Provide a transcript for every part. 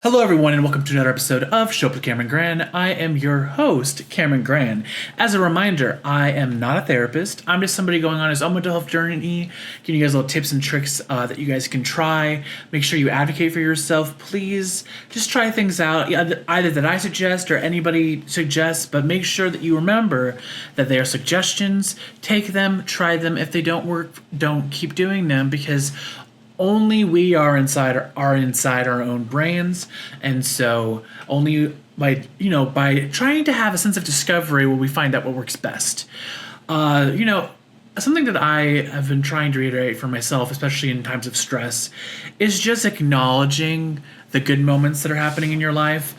Hello, everyone, and welcome to another episode of Show Up with Cameron Gran. I am your host, Cameron Gran. As a reminder, I am not a therapist. I'm just somebody going on his own mental health journey, giving you guys little tips and tricks that you guys can try. Make sure you advocate for yourself. Please just try things out, either that I suggest or anybody suggests, but make sure that you remember that they are suggestions. Take them, try them. If they don't work, don't keep doing them, because only we are inside our own brains, and so only by trying to have a sense of discovery will we find out what works best. Something that I have been trying to reiterate for myself, especially in times of stress, is just acknowledging the good moments that are happening in your life,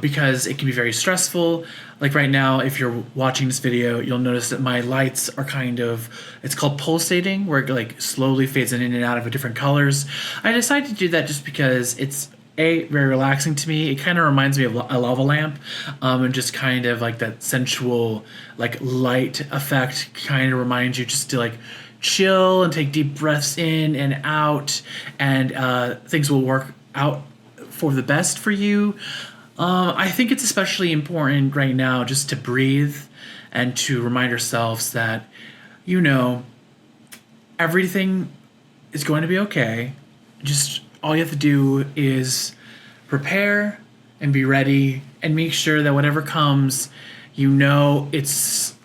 because it can be very stressful. Like right now, if you're watching this video, you'll notice that my lights are it's called pulsating, where it like slowly fades in and out of different colors. I decided to do that just because it's very relaxing to me. It kind of reminds me of a lava lamp, and just kind of like that sensual like light effect kind of reminds you just to like chill and take deep breaths in and out, and things will work out for the best for you. I think it's especially important right now just to breathe and to remind ourselves that, everything is going to be okay. Just all you have to do is prepare and be ready and make sure that whatever comes, it's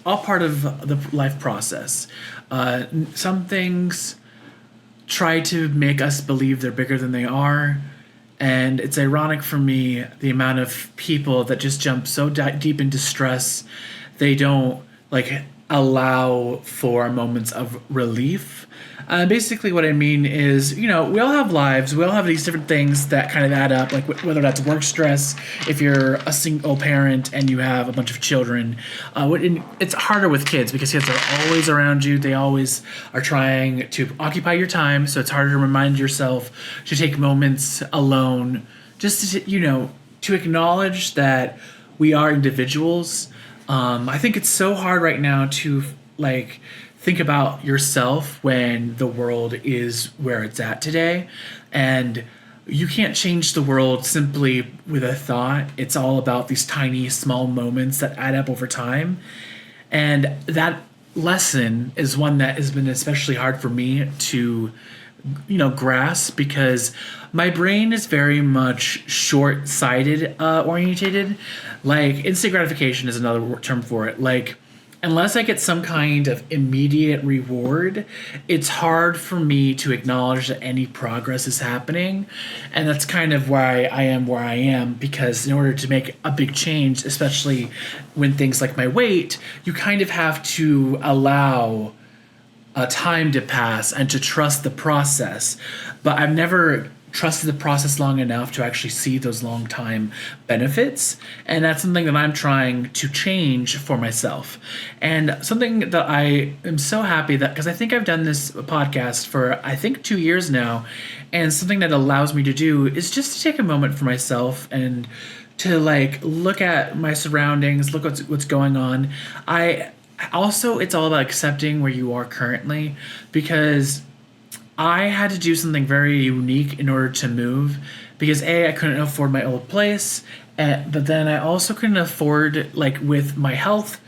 all part of the life process. Some things try to make us believe they're bigger than they are. And it's ironic for me, the amount of people that just jump so deep into stress, they don't allow for moments of relief. Basically what I mean is, we all have lives. We all have these different things that kind of add up, like whether that's work stress, if you're a single parent and you have a bunch of children. It's harder with kids because kids are always around you. They always are trying to occupy your time. So it's harder to remind yourself to take moments alone, just to acknowledge that we are individuals. I think it's so hard right now to think about yourself when the world is where it's at today, and you can't change the world simply with a thought. It's all about these tiny small moments that add up over time, and that lesson is one that has been especially hard for me to grasp, because my brain is very much short-sighted orientated. Like instant gratification is another term for it. Like, unless I get some kind of immediate reward, it's hard for me to acknowledge that any progress is happening. And that's kind of why I am where I am, because in order to make a big change, especially when things like my weight, you kind of have to allow time to pass and to trust the process. But I've never trusted the process long enough to actually see those long time benefits, and that's something that I'm trying to change for myself. And something that I am so happy that, because I think I've done this podcast for 2 years now, and something that allows me to do is just to take a moment for myself and to look at my surroundings, look what's going on. It's all about accepting where you are currently, because I had to do something very unique in order to move, because I couldn't afford my old place, but then I also couldn't afford, with my health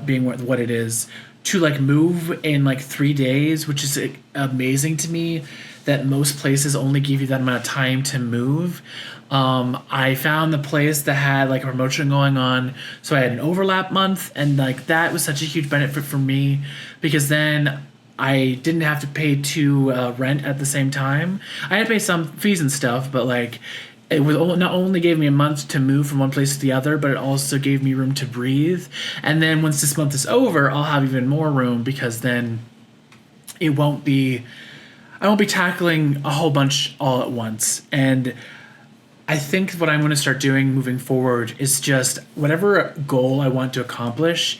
being what it is, to move in 3 days, which is amazing to me that most places only give you that amount of time to move. I found the place that had a promotion going on, so I had an overlap month, and that was such a huge benefit for me, because then I didn't have to pay rent at the same time. I had to pay some fees and stuff, but it was not only gave me a month to move from one place to the other, but it also gave me room to breathe. And then once this month is over, I'll have even more room, because then I won't be tackling a whole bunch all at once. And I think what I'm going to start doing moving forward is just whatever goal I want to accomplish,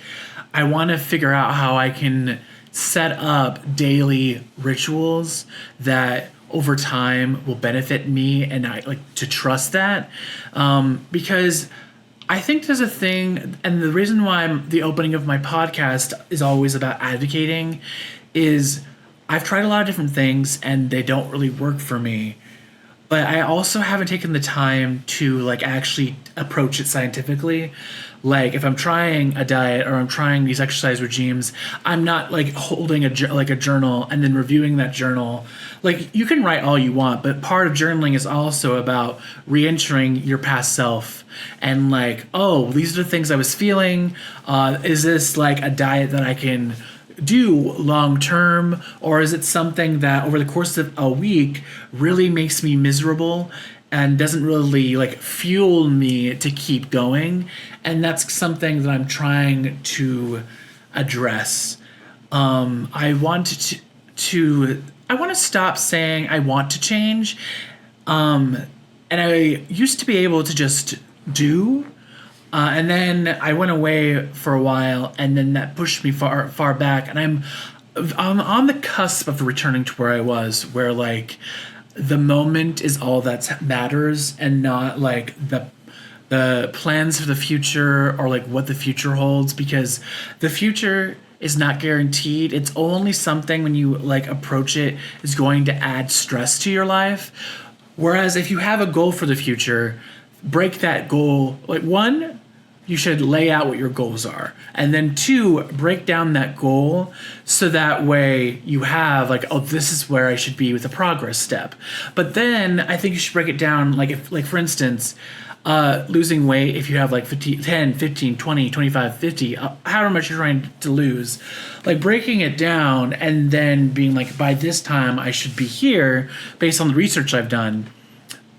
I want to figure out how I can set up daily rituals that over time will benefit me, and I like to trust that, because I think there's a thing, and the reason why the opening of my podcast is always about advocating is I've tried a lot of different things and they don't really work for me. but I also haven't taken the time to like actually approach it scientifically. Like if I'm trying a diet or I'm trying these exercise regimes, I'm not like holding like a journal and then reviewing that journal. Like you can write all you want, but part of journaling is also about re-entering your past self and like, oh, these are the things I was feeling. Is this like a diet that I can do long term, or is it something that over the course of a week really makes me miserable and doesn't really like fuel me to keep going? And that's something that I'm trying to address. I want to I want to stop saying I want to change. And I used to be able to just do, and then I went away for a while, and then that pushed me far back. And I'm on the cusp of returning to where I was, where like the moment is all that matters, and not like the plans for the future or like what the future holds, because the future is not guaranteed. It's only something when you like approach it is going to add stress to your life. Whereas if you have a goal for the future, break that goal. Like one, you should lay out what your goals are. And then two, break down that goal so that way you have like, oh, this is where I should be with a progress step. But then I think you should break it down. Like if, like for instance, losing weight, if you have like 10, 15, 20, 25, 50, however much you're trying to lose, like breaking it down and then being like, by this time I should be here based on the research I've done.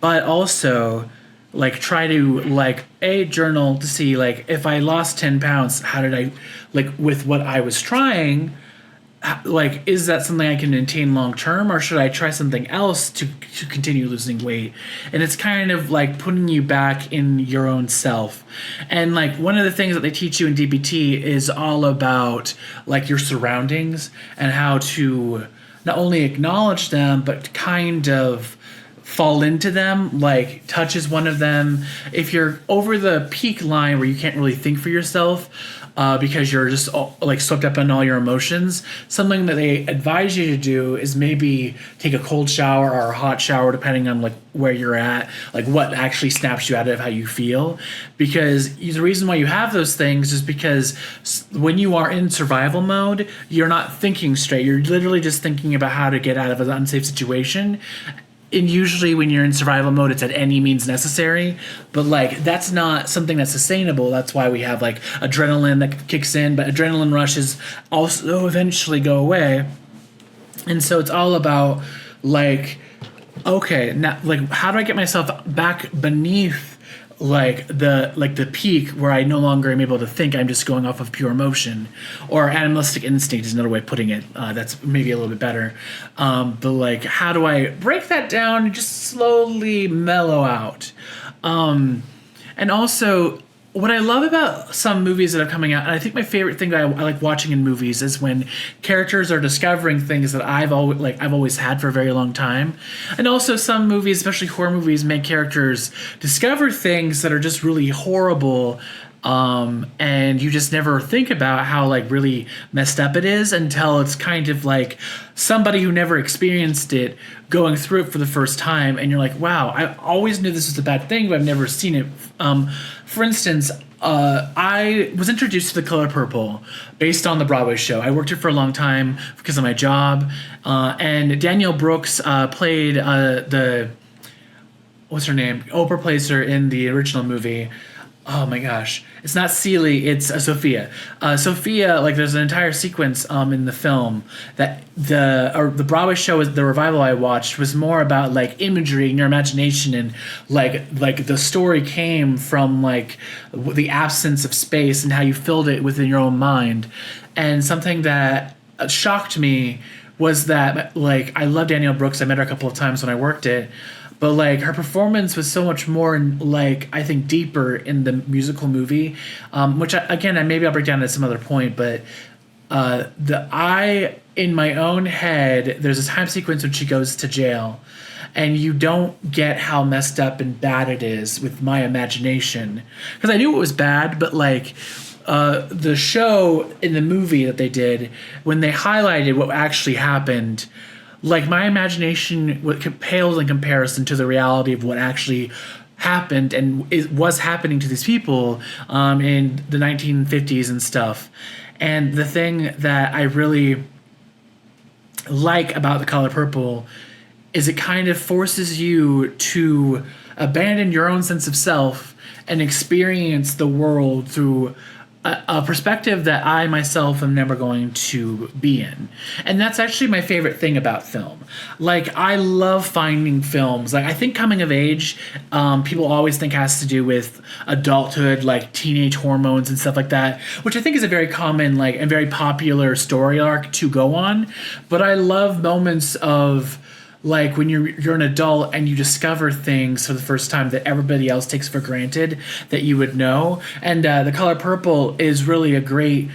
But also like try to like a journal to see like if I lost 10 pounds, how did I like with what I was trying, like is that something I can maintain long term, or should I try something else to continue losing weight? And it's kind of like putting you back in your own self. And like one of the things that they teach you in DBT is all about like your surroundings and how to not only acknowledge them but kind of fall into them. Like touch is one of them. If you're over the peak line where you can't really think for yourself because you're just like swept up in all your emotions, something that they advise you to do is maybe take a cold shower or a hot shower depending on like where you're at, like what actually snaps you out of how you feel. Because the reason why you have those things is because when you are in survival mode, you're not thinking straight. You're literally just thinking about how to get out of an unsafe situation. And usually when you're in survival mode, it's at any means necessary, but like that's not something that's sustainable. That's why we have like adrenaline that kicks in, but adrenaline rushes also eventually go away. And so it's all about like, okay, now like how do I get myself back beneath like the peak where I no longer am able to think, I'm just going off of pure emotion, or animalistic instinct is another way of putting it. That's maybe a little bit better. But like, how do I break that down and just slowly mellow out? And also, what I love about some movies that are coming out, and I think my favorite thing that I like watching in movies is when characters are discovering things that I've always had for a very long time. And also some movies, especially horror movies, make characters discover things that are just really horrible, and you just never think about how like really messed up it is until it's kind of like somebody who never experienced it going through it for the first time, and you're like, wow, I always knew this was a bad thing, but I've never seen it. For instance, I was introduced to The Color Purple based on the Broadway show. I worked it for a long time because of my job, and Danielle Brooks played the what's her name? Oprah plays her in the original movie. Oh my gosh, it's not Celie, it's Sophia. Sophia, like there's an entire sequence in the film that the Broadway show, was the revival I watched, was more about like imagery and your imagination, and like the story came from like the absence of space and how you filled it within your own mind. And something that shocked me was that like I love Danielle Brooks. I met her a couple of times when I worked it. But like her performance was so much more like I think deeper in the musical movie, which maybe I'll break down at some other point. But in my own head, there's a time sequence when she goes to jail, and you don't get how messed up and bad it is with my imagination, because I knew it was bad, but like. The show in the movie that they did, when they highlighted what actually happened, like my imagination pales in comparison to the reality of what actually happened and it was happening to these people in the 1950s and stuff. And the thing that I really like about The Color Purple is it kind of forces you to abandon your own sense of self and experience the world through a perspective that I myself am never going to be in. And that's actually my favorite thing about film. Like, I love finding films. Like, I think coming of age, people always think has to do with adulthood, like teenage hormones and stuff like that, which I think is a very common, like, and very popular story arc to go on. But I love moments of, like, when you're an adult and you discover things for the first time that everybody else takes for granted that you would know. And The Color Purple is really a great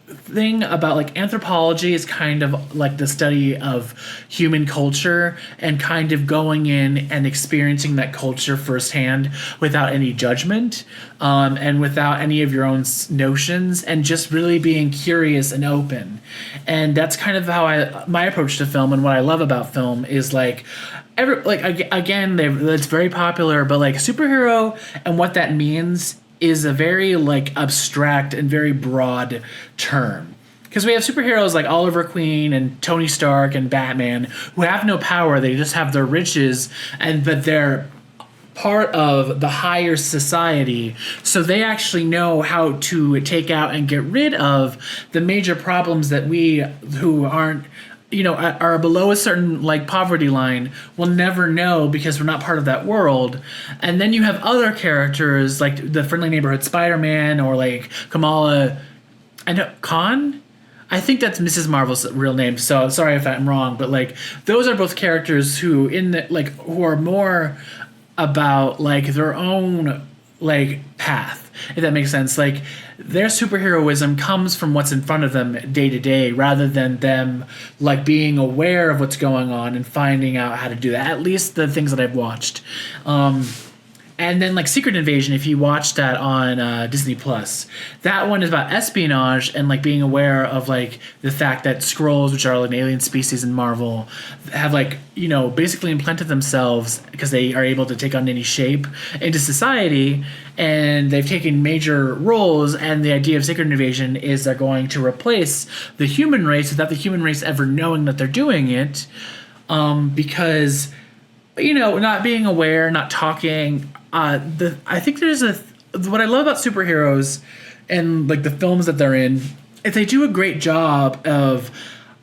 thing about, like, anthropology is kind of like the study of human culture and kind of going in and experiencing that culture firsthand without any judgment and without any of your own notions, and just really being curious and open. And that's kind of how my approach to film, and what I love about film is, like, again, it's very popular, but, like, superhero and what that means is a very, like, abstract and very broad term. Because we have superheroes like Oliver Queen and Tony Stark and Batman who have no power, they just have their riches, but they're part of the higher society, so they actually know how to take out and get rid of the major problems that we who aren't, are below a certain, like, poverty line will never know because we're not part of that world. And then you have other characters like the Friendly Neighborhood Spider-Man, or like Kamala, Khan. I think that's Mrs. Marvel's real name, so sorry if I'm wrong, but, like, those are both characters who who are more about, like, their own, like, path, if that makes sense. Like, their superheroism comes from what's in front of them day to day, rather than them, like, being aware of what's going on and finding out how to do that. At least the things that I've watched. And then, like, Secret Invasion, if you watch that on Disney Plus, that one is about espionage and, like, being aware of, like, the fact that Skrulls, which are, like, an alien species in Marvel, have, like, basically implanted themselves, because they are able to take on any shape, into society, and they've taken major roles. And the idea of Secret Invasion is they're going to replace the human race without the human race ever knowing that they're doing it, because, not being aware, not talking. I think there's what I love about superheroes and, like, the films that they're in, is they do a great job of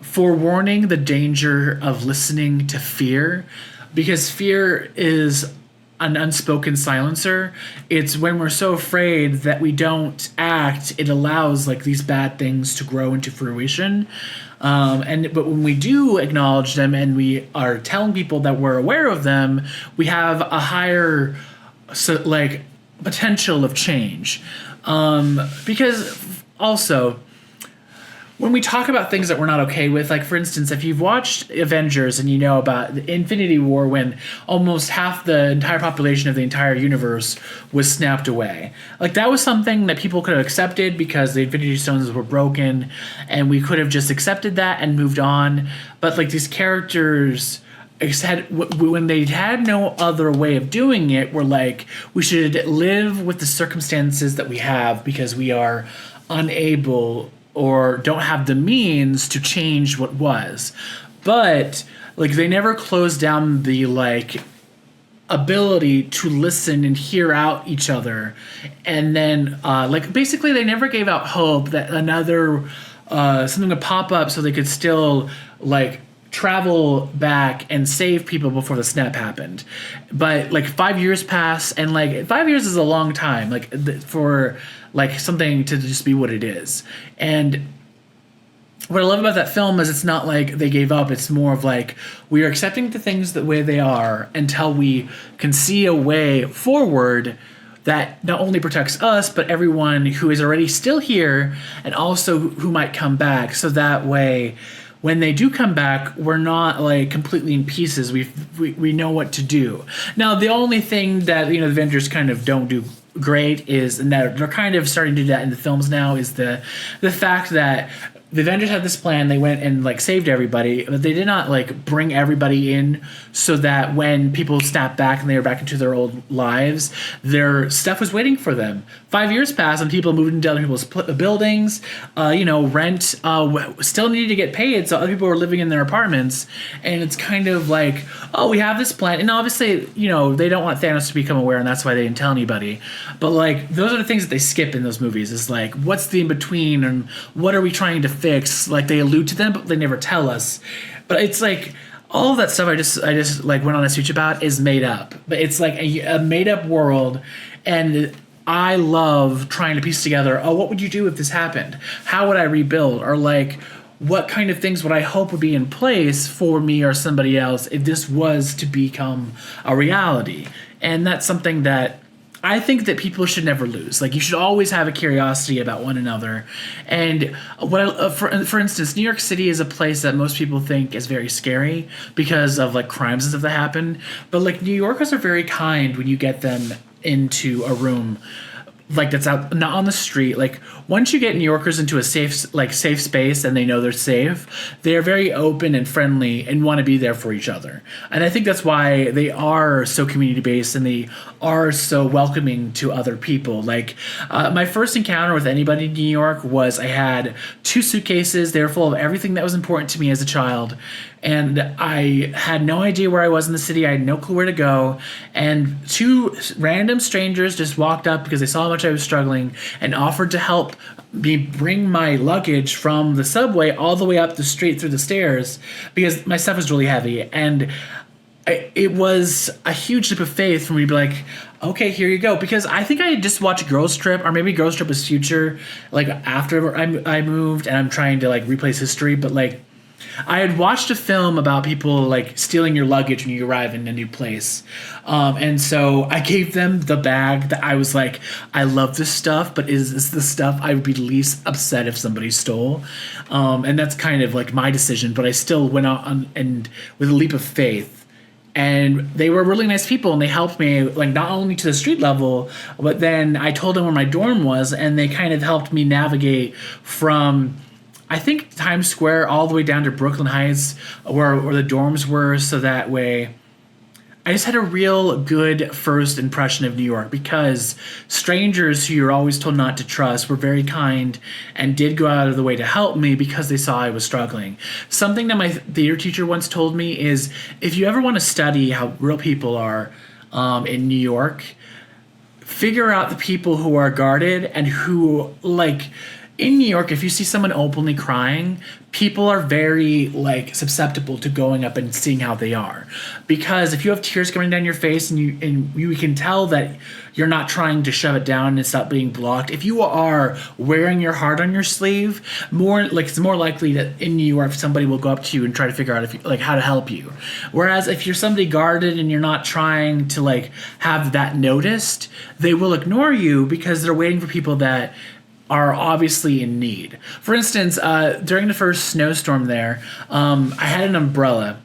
forewarning the danger of listening to fear, because fear is an unspoken silencer. It's when we're so afraid that we don't act, it allows, like, these bad things to grow into fruition. But when we do acknowledge them and we are telling people that we're aware of them, we have a higher potential of change. Because also, when we talk about things that we're not okay with, like, for instance, if you've watched Avengers and you know about the Infinity War, when almost half the entire population of the entire universe was snapped away, like, that was something that people could have accepted because the Infinity Stones were broken, and we could have just accepted that and moved on. But, like, these characters when they had no other way of doing it, were like, we should live with the circumstances that we have because we are unable or don't have the means to change what was. But, like, they never closed down the, like, ability to listen and hear out each other. And then, like, basically they never gave out hope that another something would pop up so they could still, like, travel back and save people before the snap happened. But, like, 5 years pass, and, like, 5 years is a long time, like, for, like, something to just be what it is. And what I love about that film is it's not like they gave up. It's more of, like, we are accepting the things the way they are until we can see a way forward that not only protects us, but everyone who is already still here, and also who might come back. So that way, when they do come back, we're not, like, completely in pieces. We know what to do. Now, the only thing that, the Avengers kind of don't do great is, and that they're kind of starting to do that in the films now, is the fact that the Avengers had this plan. They went and like saved everybody, but they did not like bring everybody in so that when people snapped back and they were back into their old lives, their stuff was waiting for them. 5 years passed and people moved into other people's buildings. Rent still needed to get paid, so other people were living in their apartments. And it's kind of like, oh, we have this plan, and obviously, they don't want Thanos to become aware, and that's why they didn't tell anybody. But like, those are the things that they skip in those movies. Is like, what's the in between, and what are we trying to fix? Like, they allude to them, but they never tell us. But it's like all of that stuff I just like went on a speech about is made up. But it's like a made up world, and I love trying to piece together, oh, what would you do if this happened? How would I rebuild? Or like, what kind of things would I hope would be in place for me or somebody else if this was to become a reality? And that's something that I think that people should never lose. Like, you should always have a curiosity about one another. And for instance, New York City is a place that most people think is very scary because of like crimes and stuff that happen. But like, New Yorkers are very kind when you get them into a room like that's out, not on the street. Like, once you get New Yorkers into a safe space and they know they're safe, they are very open and friendly and want to be there for each other. And I think that's why they are so community based and they are so welcoming to other people. Like, my first encounter with anybody in New York was I had 2 suitcases. They were full of everything that was important to me as a child. And I had no idea where I was in the city. I had no clue where to go. And 2 random strangers just walked up because they saw how much I was struggling and offered to help me bring my luggage from the subway all the way up the street through the stairs because my stuff was really heavy. And it was a huge leap of faith for me to be like, okay, here you go. Because I think I had just watched Girls Trip, or maybe Girls Trip was future, like after I moved and I'm trying to like replace history. But like, I had watched a film about people like stealing your luggage when you arrive in a new place. And so I gave them the bag that I was like, I love this stuff, but is this the stuff I would be least upset if somebody stole? And that's kind of like my decision, but I still went out and with a leap of faith. And they were really nice people, and they helped me like not only to the street level, but then I told them where my dorm was, and they kind of helped me navigate from, I think, Times Square all the way down to Brooklyn Heights where the dorms were, so that way I just had a real good first impression of New York because strangers who you're always told not to trust were very kind and did go out of the way to help me because they saw I was struggling. Something that my theater teacher once told me is, if you ever want to study how real people are in New York, figure out the people who are guarded and who, like, in New York, if you see someone openly crying, people are very like susceptible to going up and seeing how they are. Because if you have tears coming down your face and you can tell that you're not trying to shove it down and it's not being blocked. If you are wearing your heart on your sleeve, it's more likely that in New York somebody will go up to you and try to figure out how to help you. Whereas if you're somebody guarded and you're not trying to like have that noticed, they will ignore you because they're waiting for people that are obviously in need. For instance, during the first snowstorm there, I had an umbrella,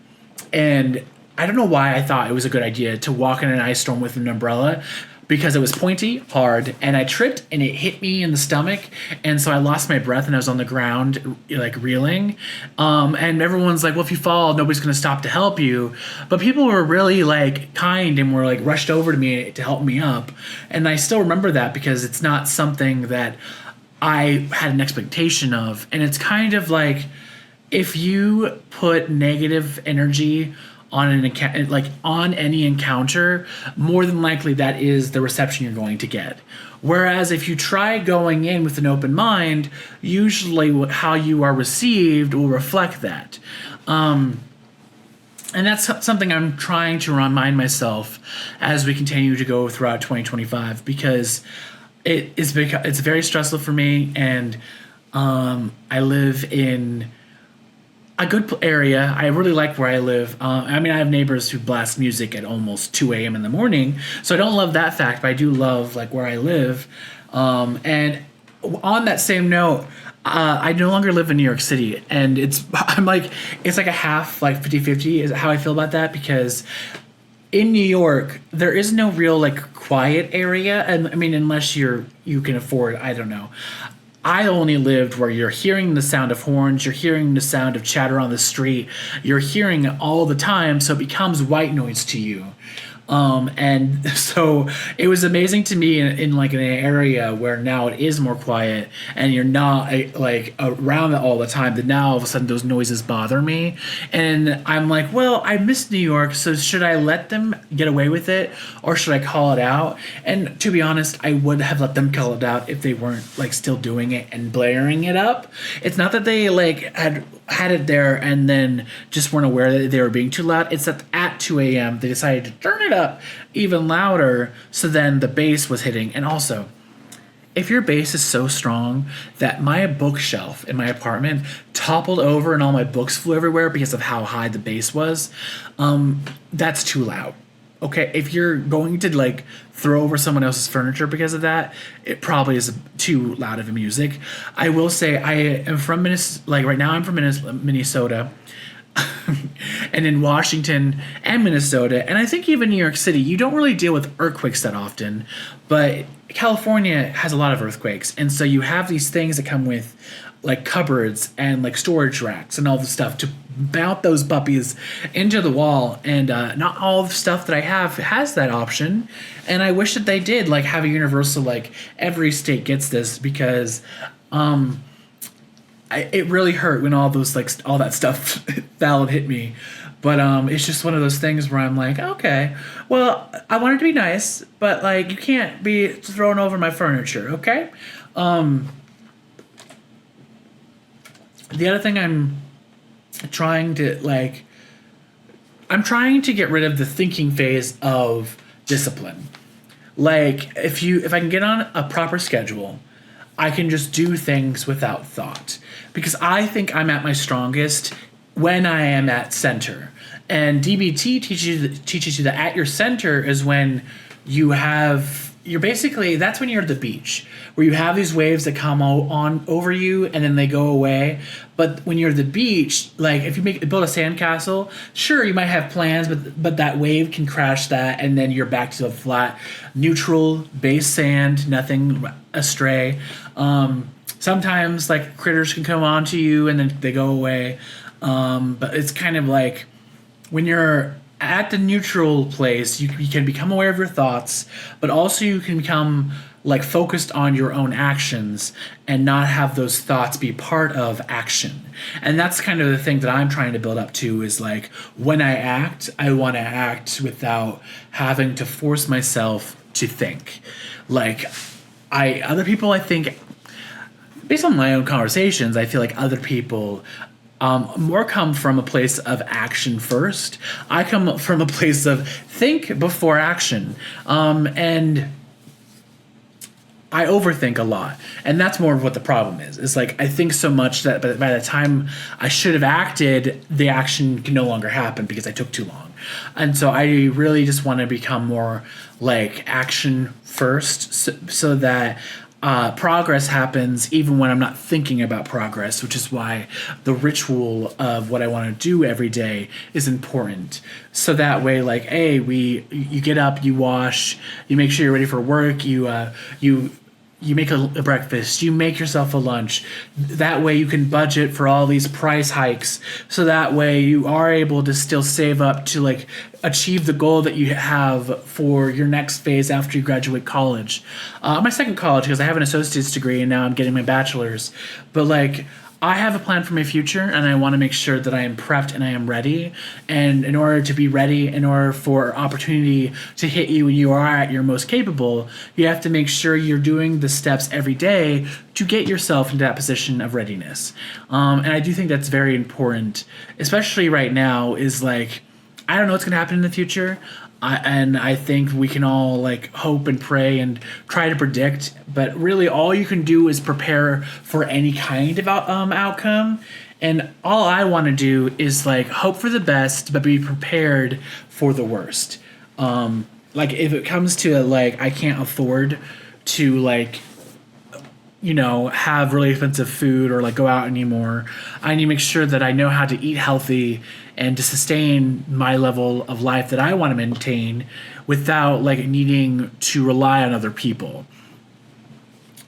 and I don't know why I thought it was a good idea to walk in an ice storm with an umbrella, because it was pointy, hard, and I tripped and it hit me in the stomach, and so I lost my breath and I was on the ground like reeling. And everyone's like, well, if you fall, nobody's gonna stop to help you. But people were really like kind and were like rushed over to me to help me up. And I still remember that because it's not something that I had an expectation of. And it's kind of like, if you put negative energy on on any encounter, more than likely that is the reception you're going to get. Whereas if you try going in with an open mind, usually how you are received will reflect that. And that's something I'm trying to remind myself as we continue to go throughout 2025, because it's very stressful for me, and I live in a good area. I really like where I live. I have neighbors who blast music at almost 2 a.m. in the morning, so I don't love that fact, but I do love like where I live. And on that same note, I no longer live in New York City, and it's like a half, like 50-50 is how I feel about that, because in New York, there is no real like quiet area, and unless you can afford, I don't know. I only lived where you're hearing the sound of horns, you're hearing the sound of chatter on the street, you're hearing it all the time, so it becomes white noise to you. And so it was amazing to me in like an area where now it is more quiet and you're not like around it all the time, that now all of a sudden those noises bother me. And I'm like, well, I miss New York, so should I let them get away with it or should I call it out? And to be honest, I would have let them call it out if they weren't like still doing it and blaring it up. It's not that they like had it there and then just weren't aware that they were being too loud. It's that at 2 a.m. they decided to turn it up even louder, so then the bass was hitting. And also, if your bass is so strong that my bookshelf in my apartment toppled over and all my books flew everywhere because of how high the bass was, that's too loud. Okay, if you're going to like throw over someone else's furniture because of that, it probably is too loud of a music. I will say I am from Minnesota. Like right now, I'm from Minnesota, and in Washington and Minnesota, and I think even New York City, you don't really deal with earthquakes that often, but California has a lot of earthquakes, and so you have these things that come with like cupboards and like storage racks and all the stuff to mount those puppies into the wall. And not all the stuff that I have has that option, and I wish that they did like have a universal, like every state gets this, because it really hurt when all those like all that stuff fell and hit me. But it's just one of those things where I'm like, okay, well, I want it to be nice, but like you can't be throwing over my furniture, okay? The other thing I'm trying to get rid of the thinking phase of discipline. Like if I can get on a proper schedule, I can just do things without thought, because I think I'm at my strongest when I am at center. And DBT teaches you that at your center is when you're basically, that's when you're at the beach, where you have these waves that come on over you and then they go away. But when you're at the beach, like if you build a sandcastle, sure, you might have plans, but that wave can crash that, and then you're back to a flat, neutral base sand, nothing astray. Sometimes like critters can come onto you and then they go away. But it's kind of like when you're at the neutral place, you can become aware of your thoughts, but also you can become like focused on your own actions and not have those thoughts be part of action. And that's kind of the thing that I'm trying to build up to, is like when I act, I want to act without having to force myself to think. Like other people, I think, based on my own conversations, I feel like other people more come from a place of action first. I come from a place of think before action. And I overthink a lot. And that's more of what the problem is. It's like I think so much that by the time I should have acted, the action can no longer happen because I took too long. And so I really just want to become more like action first, so that progress happens even when I'm not thinking about progress, which is why the ritual of what I want to do every day is important. So that way, like, hey, you get up, you wash, you make sure you're ready for work, you make a breakfast, you make yourself a lunch. That way you can budget for all these price hikes. So that way you are able to still save up to like achieve the goal that you have for your next phase after you graduate college. My second college, because I have an associate's degree and now I'm getting my bachelor's. But like, I have a plan for my future, and I want to make sure that I am prepped and I am ready. And in order to be ready, in order for opportunity to hit you when you are at your most capable, you have to make sure you're doing the steps every day to get yourself into that position of readiness. And I do think that's very important, especially right now, is like, I don't know what's going to happen in the future. And I think we can all like hope and pray and try to predict, but really all you can do is prepare for any kind of outcome. And all I want to do is like hope for the best, but be prepared for the worst. Like if it comes to like I can't afford to like, you know, have really expensive food or like go out anymore, I need to make sure that I know how to eat healthy and to sustain my level of life that I want to maintain without like needing to rely on other people.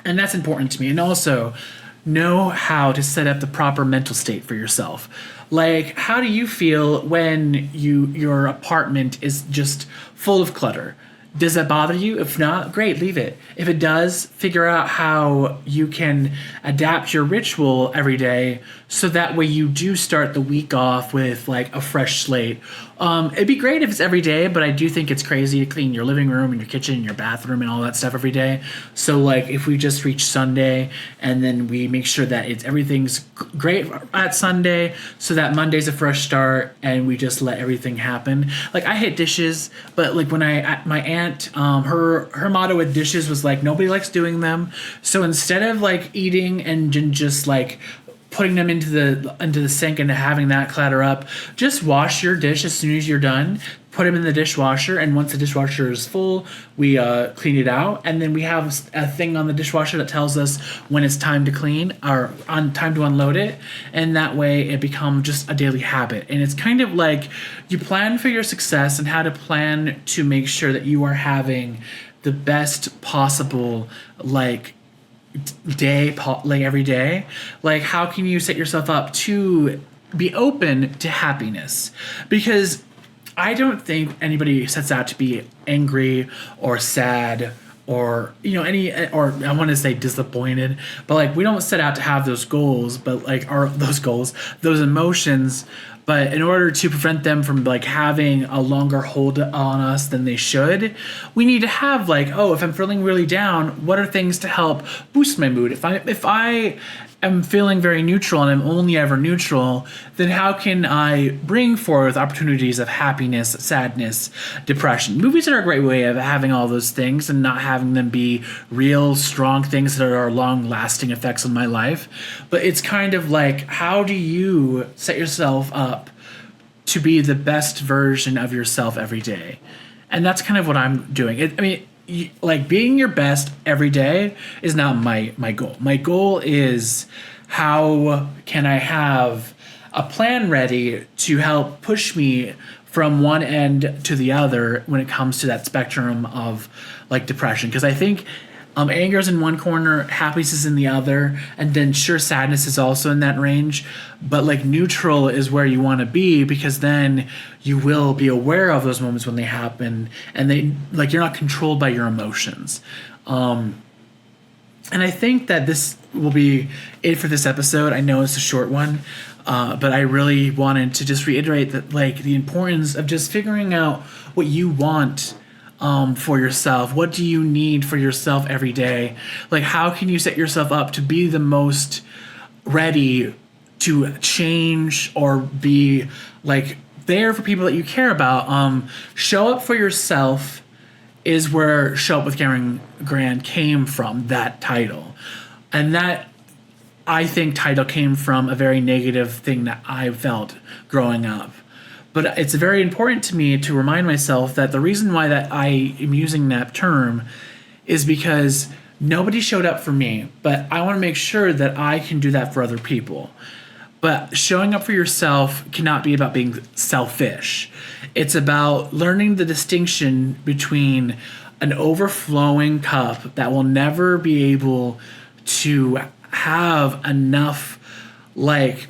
And that's important to me. And also, know how to set up the proper mental state for yourself. Like, how do you feel when your apartment is just full of clutter? Does that bother you? If not, great, leave it. If it does, figure out how you can adapt your ritual every day so that way you do start the week off with like a fresh slate. It'd be great if it's every day, but I do think it's crazy to clean your living room and your kitchen and your bathroom and all that stuff every day. So like if we just reach Sunday and then we make sure that everything's great at Sunday so that Monday's a fresh start and we just let everything happen. Like I hate dishes, but like when my aunt, her motto with dishes was like nobody likes doing them. So instead of like eating and just like putting them into the sink and having that clatter up, just wash your dish as soon as you're done. Put them in the dishwasher, and once the dishwasher is full, we clean it out, and then we have a thing on the dishwasher that tells us when it's time to clean or on time to unload it, and that way it becomes just a daily habit. And it's kind of like you plan for your success and how to plan to make sure that you are having the best possible like day, like every day. Like how can you set yourself up to be open to happiness? Because I don't think anybody sets out to be angry or sad or or I want to say disappointed, but like we don't set out to have those goals, but like those emotions. But in order to prevent them from like having a longer hold on us than they should, we need to have like, if I'm feeling really down, what are things to help boost my mood? If I am feeling very neutral and I'm only ever neutral, then how can I bring forth opportunities of happiness, sadness, depression? Movies are a great way of having all those things and not having them be real, strong things that are long-lasting effects on my life. But it's kind of like, how do you set yourself up to be the best version of yourself every day? And that's kind of what I'm doing. Like being your best every day is not my goal. My goal is how can I have a plan ready to help push me from one end to the other when it comes to that spectrum of like depression. Because I think anger is in one corner, happiness is in the other, and then sure, sadness is also in that range. But like neutral is where you want to be, because then you will be aware of those moments when they happen, and they like you're not controlled by your emotions. And I think that this will be it for this episode. I know it's a short one, but I really wanted to just reiterate that like the importance of just figuring out what you want for yourself. What do you need for yourself every day? Like, how can you set yourself up to be the most ready to change or be like there for people that you care about? Show up for yourself is where Show Up with Gran came from, that title. And that, I think, title came from a very negative thing that I felt growing up. But it's very important to me to remind myself that the reason why that I am using that term is because nobody showed up for me, but I want to make sure that I can do that for other people. But showing up for yourself cannot be about being selfish. It's about learning the distinction between an overflowing cup that will never be able to have enough like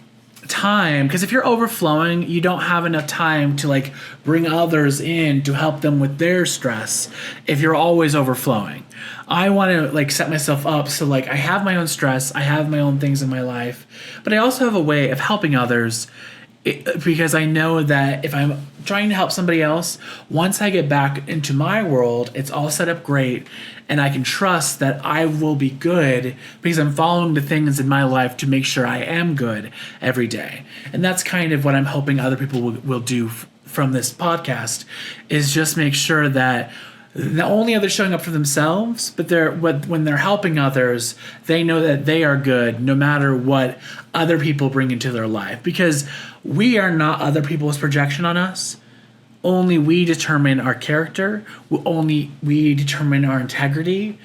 time, because if you're overflowing, you don't have enough time to like bring others in to help them with their stress if you're always overflowing. I want to like set myself up so like I have my own stress, I have my own things in my life, but I also have a way of helping others, because I know that if I'm trying to help somebody else, once I get back into my world, it's all set up great, and I can trust that I will be good because I'm following the things in my life to make sure I am good every day. And that's kind of what I'm hoping other people will do from this podcast, is just make sure that not only are they showing up for themselves, but when they're helping others, they know that they are good no matter what other people bring into their life. Because we are not other people's projection on us. Only we determine our character. Only we determine our integrity.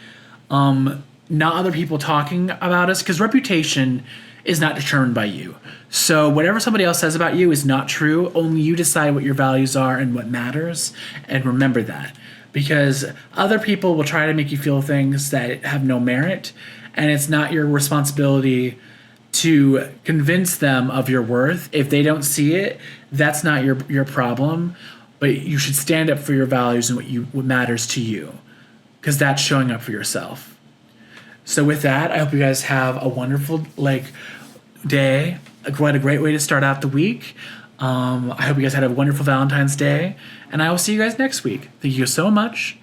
Not other people talking about us, because reputation is not determined by you. So whatever somebody else says about you is not true. Only you decide what your values are and what matters. And remember that. because other people will try to make you feel things that have no merit, and it's not your responsibility to convince them of your worth. If they don't see it, that's not your problem, but you should stand up for your values and what matters to you, because that's showing up for yourself. So with that, I hope you guys have a wonderful day. What a great way to start out the week. I hope you guys had a wonderful Valentine's Day, and I will see you guys next week. Thank you so much,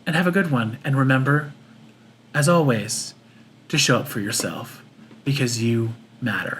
and have a good one. And remember, as always, to show up for yourself, because you matter.